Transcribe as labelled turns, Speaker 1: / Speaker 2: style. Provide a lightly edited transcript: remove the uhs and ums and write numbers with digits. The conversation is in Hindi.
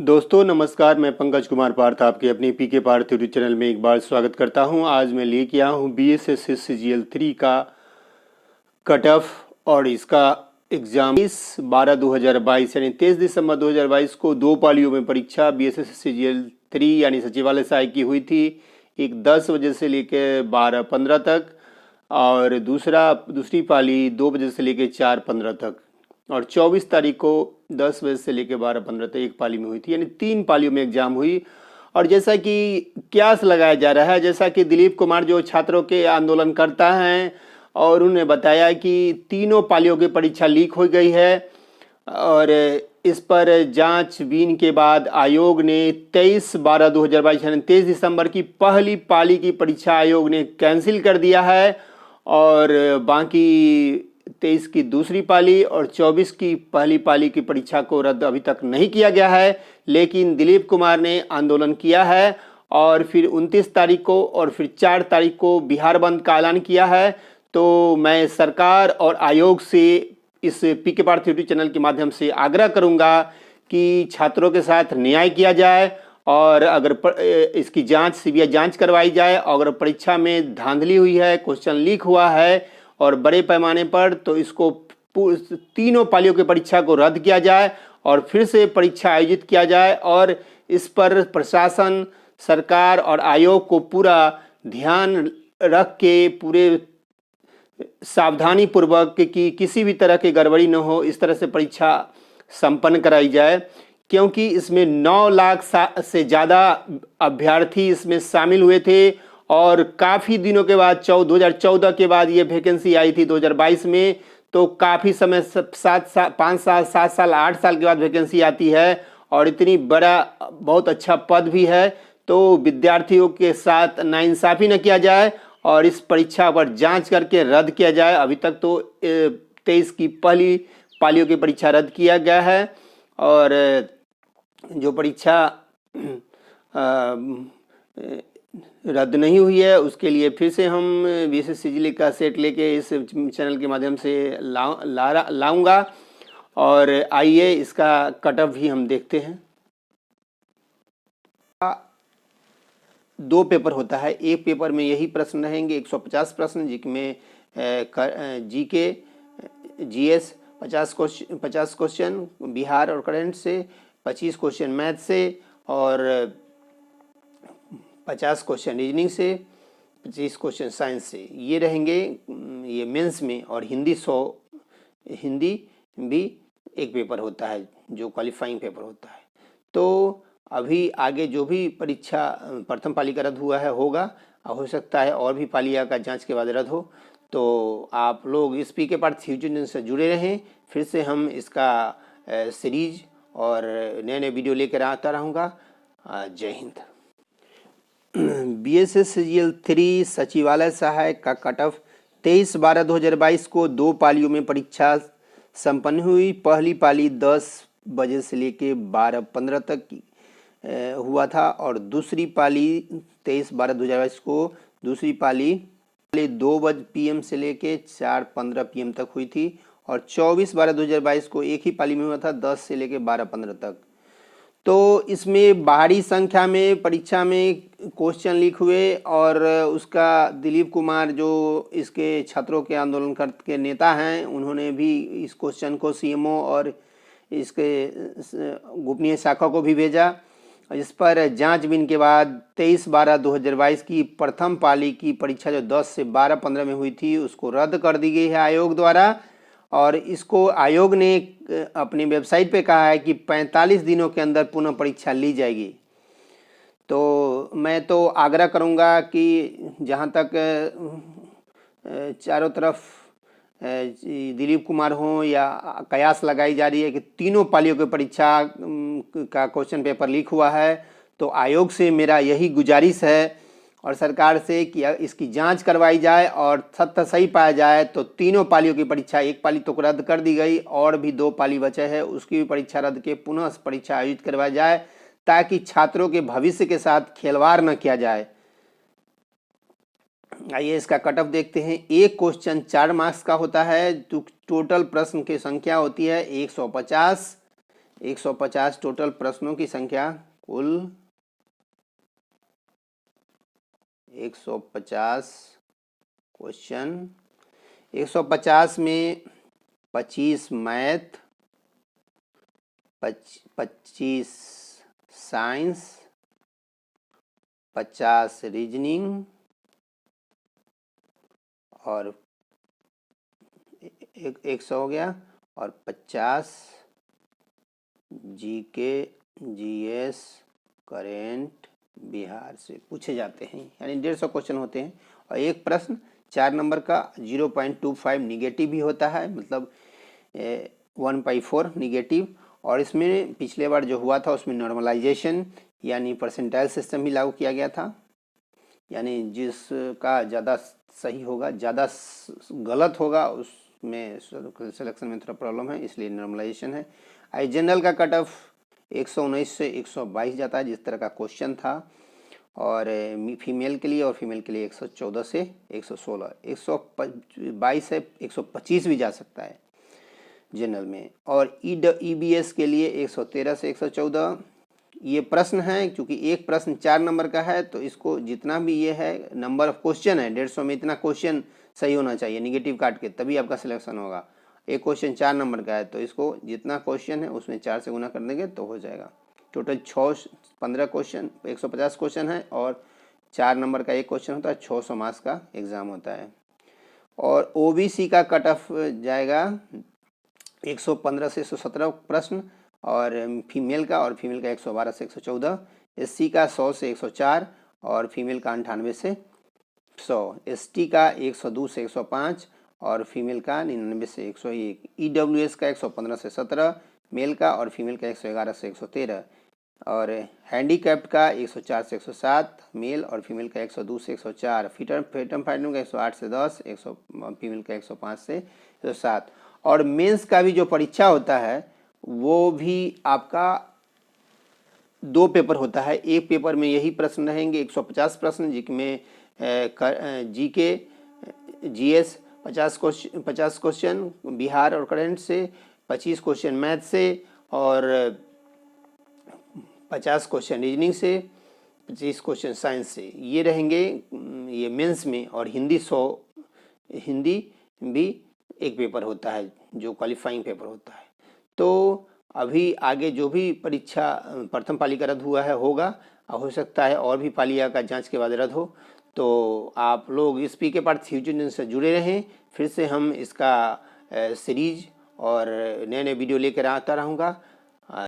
Speaker 1: दोस्तों नमस्कार, मैं पंकज कुमार पार्थ आपके अपने पीके पार्थ यूट्यूब चैनल में एक बार स्वागत करता हूं। आज मैं लेके आया हूं BSS CGL 3 का कट ऑफ और इसका एग्ज़ाम 23/12/2022 यानी 23 दिसंबर 2022 को दो पालियों में परीक्षा BSS CGL 3 यानी सचिवालय सहायक की हुई थी। एक 10 बजे से लेकर 12:15 तक और दूसरी पाली 2 बजे से लेकर 4:15 तक और 24 तारीख को 10 बजे से लेकर 12:15 तक एक पाली में हुई थी, यानी 3 पालियों में एग्जाम हुई। और जैसा कि क्यास लगाया जा रहा है, जैसा कि दिलीप कुमार जो छात्रों के आंदोलन करता हैं और उन्होंने बताया कि तीनों पालियों की परीक्षा लीक हो गई है और इस पर जांचबीन के बाद आयोग ने 23/12/2022 यानी 23 दिसंबर की पहली पाली की परीक्षा आयोग ने कैंसिल कर दिया है और बाकी 23 की दूसरी पाली और 24 की पहली पाली की परीक्षा को रद्द अभी तक नहीं किया गया है। लेकिन दिलीप कुमार ने आंदोलन किया है और फिर 29 तारीख को और फिर 4 तारीख को बिहार बंद का ऐलान किया है। तो मैं सरकार और आयोग से इस पीके पार्थ यूट्यूब चैनल के माध्यम से आग्रह करूंगा कि छात्रों के साथ न्याय किया जाए और अगर इसकी जांच सीबीआई जांच करवाई जाए और अगर परीक्षा में धांधली हुई है, क्वेश्चन लीक हुआ है और बड़े पैमाने पर, तो इसको तीनों पालियों की परीक्षा को रद्द किया जाए और फिर से परीक्षा आयोजित किया जाए और इस पर प्रशासन, सरकार और आयोग को पूरा ध्यान रख के पूरे सावधानी पूर्वक कि किसी भी तरह की गड़बड़ी न हो, इस तरह से परीक्षा संपन्न कराई जाए। क्योंकि इसमें 9 लाख से ज़्यादा अभ्यर्थी इसमें शामिल हुए थे और काफ़ी दिनों के बाद 2014 के बाद ये वैकेंसी आई थी 2022 में, तो काफ़ी समय 5 साल 7 साल 8 साल के बाद वैकेंसी आती है और इतनी बड़ा बहुत अच्छा पद भी है। तो विद्यार्थियों के साथ नाइंसाफ़ी न किया जाए और इस परीक्षा पर जांच करके रद्द किया जाए। अभी तक तो 23 की पहली पालियों की परीक्षा रद्द किया गया है और जो परीक्षा रद्द नहीं हुई है उसके लिए फिर से हम BSS CGL का सेट लेके इस चैनल के माध्यम से लाऊंगा और आइए इसका कट ऑफ भी हम देखते हैं। 2 पेपर होता है, एक पेपर में यही प्रश्न रहेंगे 150 प्रश्न, जिसमें GK GS 50 क्वेश्चन बिहार और करंट से, 25 क्वेश्चन मैथ से और 50 क्वेश्चन रीजनिंग से, 25 क्वेश्चन साइंस से, ये रहेंगे ये मेंस में। और हिंदी भी एक पेपर होता है जो क्वालिफाइंग पेपर होता है। तो अभी आगे जो भी परीक्षा प्रथम पाली का रद्द हुआ है होगा, हो सकता है और भी पालिया का जांच के बाद रद्द हो। तो आप लोग इस पीके पार्थ यूट्यूब चैनल से जुड़े रहें, फिर से हम इसका सीरीज और नए वीडियो लेकर आता रहूँगा। जय हिंद। BSS CGL 3 सचिवालय सहायक का कट ऑफ 23/12/2022 को 2 पालियों में परीक्षा संपन्न हुई। पहली पाली 10 बजे से लेके 12:15 तक हुआ था और दूसरी पाली 23/12/2022 को दूसरी पाली 2 PM से लेके 4:15 PM तक हुई थी और 24/12/2022 को एक ही पाली में हुआ था 10 से लेके 12:15 तक। तो इसमें बाहरी संख्या में परीक्षा में क्वेश्चन लीक हुए और उसका दिलीप कुमार जो इसके छात्रों के आंदोलन के नेता हैं, उन्होंने भी इस क्वेश्चन को CMO और इसके गोपनीय शाखा को भी भेजा। इस पर जांचबीन के बाद 23/12/2022 की प्रथम पाली की परीक्षा जो 10 से 12:15 में हुई थी उसको रद्द कर दी गई है आयोग द्वारा और इसको आयोग ने अपनी वेबसाइट पे कहा है कि 45 दिनों के अंदर पुनः परीक्षा ली जाएगी। तो मैं तो आग्रह करूंगा कि जहां तक चारों तरफ दिलीप कुमार हों या कयास लगाई जा रही है कि तीनों पालियों की परीक्षा का क्वेश्चन पेपर लीक हुआ है, तो आयोग से मेरा यही गुजारिश है और सरकार से कि इसकी जांच करवाई जाए और सत्य सही पाया जाए तो तीनों पालियों की परीक्षा, एक पाली तो रद्द कर दी गई और भी 2 पाली बचे हैं, उसकी भी परीक्षा रद्द के पुनः परीक्षा आयोजित करवाई जाए ताकि छात्रों के भविष्य के साथ खिलवाड़ न किया जाए। आइए इसका कट ऑफ देखते हैं। एक क्वेश्चन 4 मार्क्स का होता है। टोटल प्रश्न की संख्या होती है 150। 150 टोटल प्रश्नों की संख्या, कुल 150 क्वेश्चन। 150 में 25 मैथ, 25 साइंस, 50 रीजनिंग और 100 हो गया, और 50 जीके जीएस करेंट बिहार से पूछे जाते हैं, यानी 150 क्वेश्चन होते हैं। और एक प्रश्न 4 नंबर का 0.25 निगेटिव भी होता है, मतलब 1/4 निगेटिव। और इसमें पिछले बार जो हुआ था उसमें नॉर्मलाइजेशन यानी परसेंटाइल सिस्टम भी लागू किया गया था, यानी जिसका ज़्यादा सही होगा ज़्यादा गलत होगा उसमें सिलेक्शन में थोड़ा प्रॉब्लम है, इसलिए नॉर्मलाइजेशन है। आई जनरल का कट ऑफ 119 से 122 जाता है, जिस तरह का क्वेश्चन था। और फीमेल के लिए, और फीमेल के लिए 114 से 116, 122 से 125 भी जा सकता है जनरल में। और ईबीएस के लिए 113 से 114। ये प्रश्न है, क्योंकि एक प्रश्न 4 नंबर का है, तो इसको जितना भी ये है नंबर ऑफ क्वेश्चन है 150 में, इतना क्वेश्चन सही होना चाहिए निगेटिव काट के, तभी आपका सिलेक्शन होगा। एक क्वेश्चन 4 नंबर का है, तो इसको जितना क्वेश्चन है उसमें 4 से गुना कर देंगे तो हो जाएगा। टोटल 15 क्वेश्चन, 150 क्वेश्चन है, और 4 नंबर का एक क्वेश्चन होता है, 600 मार्क्स का एग्जाम होता है। और ओबीसी का कट ऑफ जाएगा 115 से 117 प्रश्न, और फीमेल का 112 से 114, एससी का 100 से 104, और फीमेल का 98 से 100, एसटी का 102 से 105, और फीमेल का 99 से 101, ईडब्ल्यूएस का 115 से 17 मेल का, और फीमेल का 111 से 113, और हैंडीकैप्ड का 104 से 107 मेल, और फीमेल का 102 से 104, फ्रीडम फाइटर का 108 से 10, फीमेल का 105 से 107। और मेंस का भी जो परीक्षा होता है वो भी आपका 2 पेपर होता है। एक पेपर में यही प्रश्न रहेंगे 150 प्रश्न, जिसमें जीके जीएस 50 क्वेश्चन बिहार और करंट से, 25 क्वेश्चन मैथ से, और 50 क्वेश्चन रीजनिंग से, 25 क्वेश्चन साइंस से, ये रहेंगे ये मेंस में। और हिंदी भी एक पेपर होता है जो क्वालिफाइंग पेपर होता है। तो अभी आगे जो भी परीक्षा प्रथम पाली का रद्द हुआ है होगा, हो सकता है और भी पालिया का जांच के बाद रद्द हो। तो आप लोग इस पीके पार्ट फ्यूचर से जुड़े रहें, फिर से हम इसका सीरीज और नए नए वीडियो लेकर आता रहूँगा।